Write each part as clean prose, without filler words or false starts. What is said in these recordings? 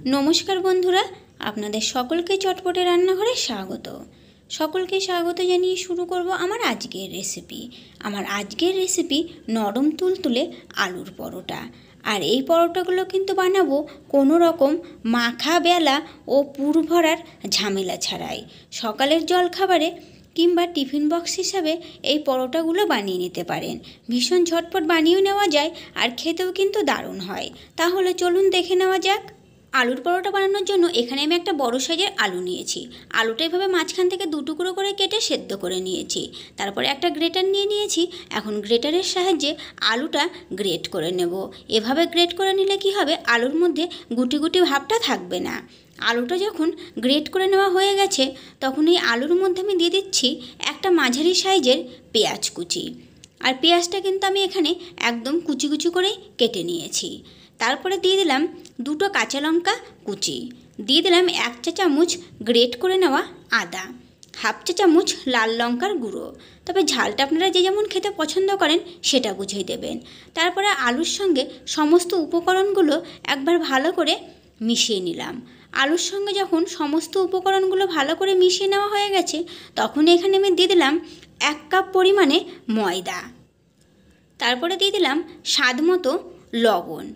নমস্কার বন্ধুরা, আপনাদের সকলকে চটপটে রান্নাঘরে স্বাগত। সকলকে স্বাগত জানিয়ে শুরু করব আমার আজকের রেসিপি। আমার আজকের রেসিপি নরম তুলতুলে আলুর পরোটা। আর এই পরোটাগুলো কিন্তু বানাবো কোনো রকম মাখা বেলা ও পুর ভরার ঝামেলা ছাড়াই। সকালের জলখাবারে কিংবা টিফিন বক্স হিসাবে এই পরোটাগুলো বানিয়ে নিতে পারেন। ভীষণ ঝটপট বানিয়েও নেওয়া যায় আর খেতেও কিন্তু দারুণ হয়। তাহলে চলুন দেখে নেওয়া যাক। আলুর পরোটা বানানোর জন্য এখানে আমি একটা বড় সাইজের আলু নিয়েছি। আলুটা এভাবে মাঝখান থেকে দু টুকরো করে কেটে সেদ্ধ করে নিয়েছি। তারপরে একটা গ্রেটার নিয়ে নিয়েছি। এখন গ্রেটারের সাহায্যে আলুটা গ্রেট করে নেব। এভাবে গ্রেট করে নিলে কি হবে, আলুর মধ্যে গুটি গুটি ভাবটা থাকবে না। আলুটা যখন গ্রেট করে নেওয়া হয়ে গেছে, তখন এই আলুর মধ্যে আমি দিয়ে দিচ্ছি একটা মাঝারি সাইজের পেঁয়াজ কুচি। আর পেঁয়াজটা কিন্তু আমি এখানে একদম কুচি কুচি করেই কেটে নিয়েছি। তারপরে দিয়ে দিলাম দুটো কাঁচা লঙ্কা কুচি, দিয়ে দিলাম 1 চা চামচ গ্রেট করে নেওয়া আদা, 1/2 চা চামচ লাল লঙ্কার গুঁড়ো। তবে ঝালটা আপনারা যে যেমন খেতে পছন্দ করেন সেটা বুঝেই দেবেন। তারপরে আলুর সঙ্গে সমস্ত উপকরণগুলো একবার ভালো করে মিশিয়ে নিলাম। আলুর সঙ্গে যখন সমস্ত উপকরণগুলো ভালো করে মিশিয়ে নেওয়া হয়ে গেছে, তখন এখানে আমি দিয়ে দিলাম 1 কাপ পরিমাণে ময়দা। তারপরে দিয়ে দিলাম স্বাদ মতো লবণ,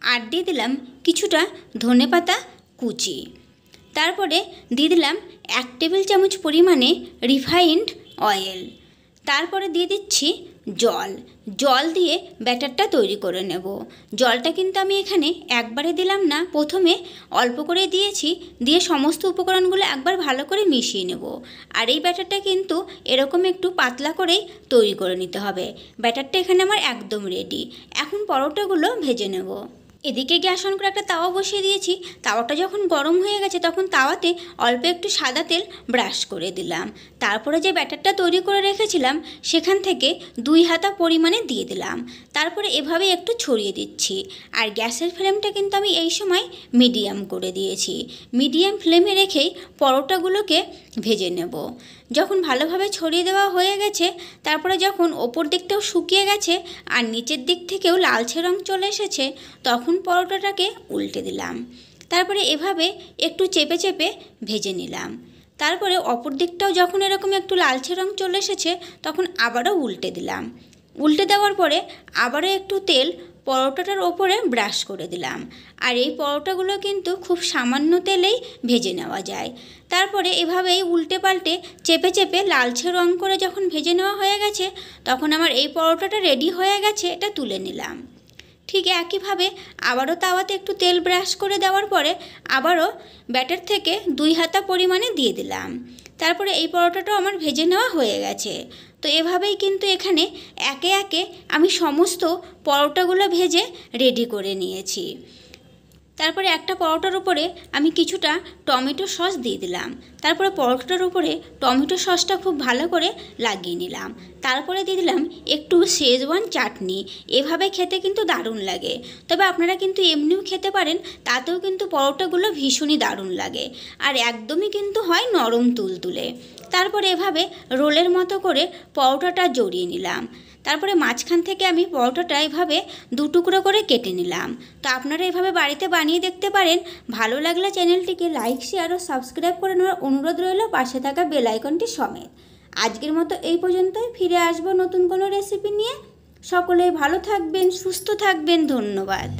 আর দিয়ে দিলাম কিছুটা ধনেপাতা কুচি। তারপরে দিয়ে দিলাম 1 টেবিল চামচ পরিমাণে রিফাইন্ড অয়েল। তারপরে দিয়ে দিচ্ছি জল দিয়ে ব্যাটারটা তৈরি করে নেব। জলটা কিন্তু আমি এখানে একবারে দিলাম না, প্রথমে অল্প করে দিয়েছি, দিয়ে সমস্ত উপকরণগুলো একবার ভালো করে মিশিয়ে নেব। আর এই ব্যাটারটা কিন্তু এরকম একটু পাতলা করেই তৈরি করে নিতে হবে। ব্যাটারটা এখানে আমার একদম রেডি। এখন পরোটাগুলো ভেজে নেব। এদিকে গ্যাস অন করে একটা তাওয়া বসিয়ে দিয়েছি। তাওয়াটা যখন গরম হয়ে গেছে, তখন তাওয়াতে অল্প একটু সাদা তেল ব্রাশ করে দিলাম। তারপরে যে ব্যাটারটা তৈরি করে রেখেছিলাম সেখান থেকে 2 হাতা পরিমাণে দিয়ে দিলাম। তারপরে এভাবে একটু ছড়িয়ে দিচ্ছি। আর গ্যাসের ফ্লেমটা কিন্তু আমি এই সময় মিডিয়াম করে দিয়েছি। মিডিয়াম ফ্লেমে রেখেই পরোটাগুলোকে ভেজে নেব। যখন ভালোভাবে ছড়িয়ে দেওয়া হয়ে গেছে, তারপরে যখন ওপর দিকটাও শুকিয়ে গেছে আর নিচের দিক থেকেও লালচে রং চলে এসেছে, তখন পরোটাটাকে উল্টে দিলাম। তারপরে এভাবে একটু চেপে চেপে ভেজে নিলাম। তারপরে অপর দিকটাও যখন এরকম একটু লালচে রং চলে এসেছে, তখন আবারও উল্টে দিলাম। উল্টে দেওয়ার পরে আবারও একটু তেল পরোটাটার ওপরে ব্রাশ করে দিলাম। আর এই পরোটাগুলো কিন্তু খুব সামান্য তেলেই ভেজে নেওয়া যায়। তারপরে এভাবেই উল্টে পাল্টে চেপে চেপে লালচে রং করে যখন ভেজে নেওয়া হয়ে গেছে, তখন আমার এই পরোটাটা রেডি হয়ে গেছে। এটা তুলে নিলাম। ঠিক একইভাবে আবারও তাওয়াতে একটু তেল ব্রাশ করে দেওয়ার পরে আবারও ব্যাটার থেকে 2 হাতা পরিমাণে দিয়ে দিলাম। তারপরে এই পরোটাটাও আমার ভেজে নেওয়া হয়ে গেছে। তো এভাবেই কিন্তু এখানে একে একে আমি সমস্ত পরোটাগুলো ভেজে রেডি করে নিয়েছি। তারপরে একটা পরোটার উপরে আমি কিছুটা টমেটো সস দিয়ে দিলাম। তারপরে পরোটার উপরে টমেটো সসটা খুব ভালো করে লাগিয়ে নিলাম। তারপরে দিয়ে দিলাম একটু শেজওয়ান চাটনি। এভাবে খেতে কিন্তু দারুণ লাগে। তবে আপনারা কিন্তু এমনিও খেতে পারেন, তাতেও কিন্তু পরোটাগুলো ভীষণই দারুণ লাগে। আর একদমই কিন্তু হয় নরম তুলতুলে। তারপরে এভাবে রোলের মতো করে পরোটাটা জড়িয়ে নিলাম। তারপরে মাঝখান থেকে আমি পরোটাটা এভাবে 2 টুকরো করে কেটে নিলাম। তো আপনারা এভাবে বাড়িতে বানিয়ে দেখতে পারেন। ভালো লাগলে চ্যানেলটিকে লাইক, শেয়ার ও সাবস্ক্রাইব করে নেওয়ার অনুরোধ রইল, পাশে থাকা বেল আইকনটি সমেত। আজকের মতো এই পর্যন্তই। ফিরে আসবো নতুন কোনো রেসিপি নিয়ে। সকলে ভালো থাকবেন, সুস্থ থাকবেন। ধন্যবাদ।